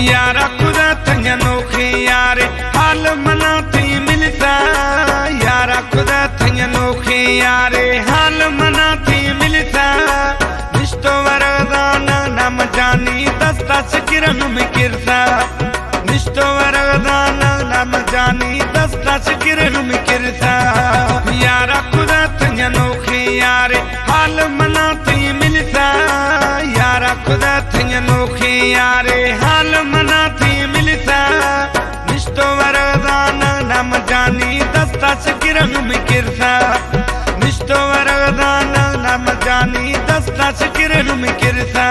यारा खुदा थंया नोखे यारे हाल मना थी मिलता। यारा खुदा थंया नोखे यारे हाल मना थी मिलता। निष्ठो वरदाना नाम जानी दस्ता सिकिरन में किरता। निष्ठो वरदाना नाम जानी दस्ता सिकिरन में किरता। यारा खुदा थंया नोखे यारे हाल मना थी मिलता। यारा खुदा थंया नोखे यारे हाल मना थी मिलता। निष्ठो वरदाना नाम जानी दस्ता सिकिरन में किरता। निष्ठो वरदाना नाम जानी दस्ता सिकिरन में किरता।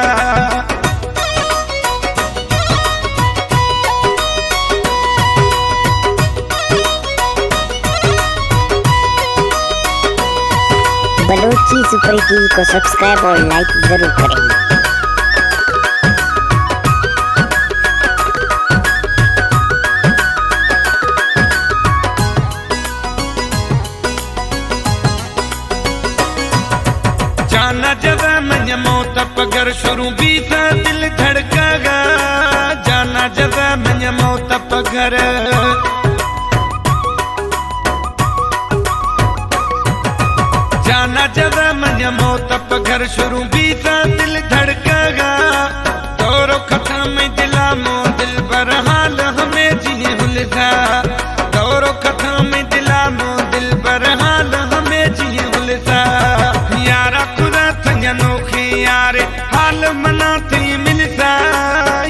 बलोची सुपर टीवी को सब्सक्राइब और लाइक जरूर करें। जाना जब मैं मौत पगर शुरू भी था दिल धड़कागा। जाना जब मैं मौत पगर जाना जब मैं मौत पगर शुरू भी था दिल धड़कागा। तोरो कथा में दिला मो दिल पर हाल हमें जी हुलसा। तोरो कथा में दिला मो दिल पर हाल हमें जी हुलसा। यारा खुदा थंया नोखे यारे हाल मना थी मिलता।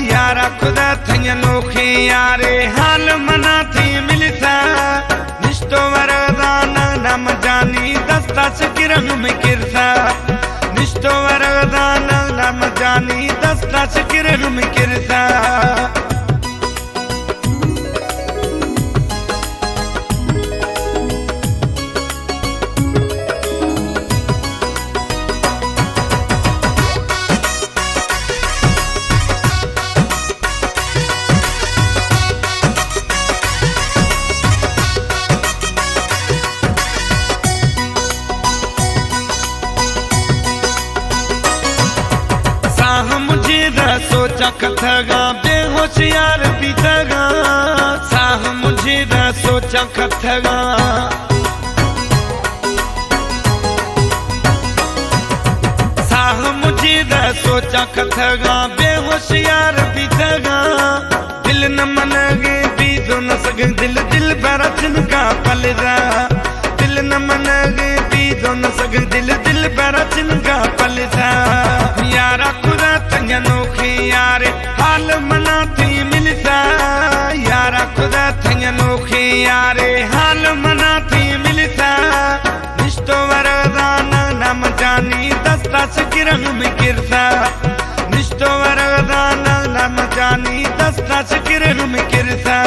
यारा खुदा थंया नोखे यारे हाल मना थी मिलता। निष्ठो वरदाना नाम जानी दस्ता सिकिरन में किरता। निष्ठो वरदाना नाम जानी दस्ता सिकिरन में किरता। सोचा कथगा बेहोशियार बीतगा। साह मुझे न सोचा कथगा। साह मुझे न सोचा कथगा बेहोशियार बीतगा। दिल न मनगे बीजो न सगे दिल दिल बरचन का पलरा। दिल न मनगे बीजो न सगे दिल दिल बरचन का पलरा। यारा खुदा थंया नोखे यारे हाल मना थी मिलता। यारा खुदा थंया नोखे यारे हाल मना थी मिलता। निष्ठो वरदाना नाम जानी दस्ता सिकिरन में किरता। निष्ठो वरदाना नाम जानी दस्ता सिकिरन में किरता।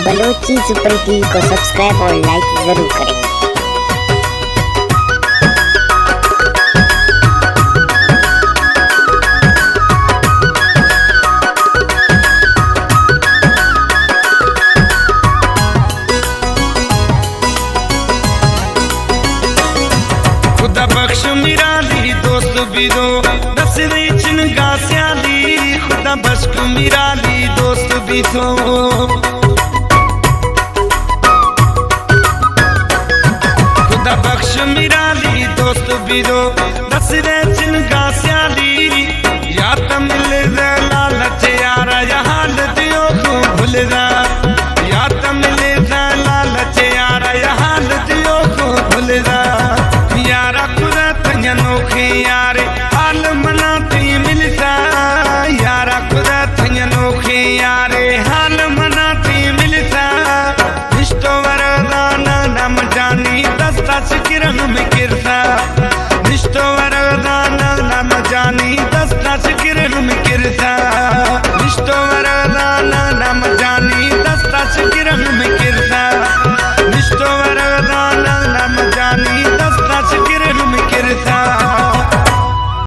बलोची सुपर टीवी को सब्सक्राइब और लाइक जरूर करें। खुदा बख्श मिराली दोस्त बिरो दसरे चिनगा स्याली। खुदा बख्श मिराली दोस्त बिरो। खुदा बख्श मिराली दोस्त बिरो दसरे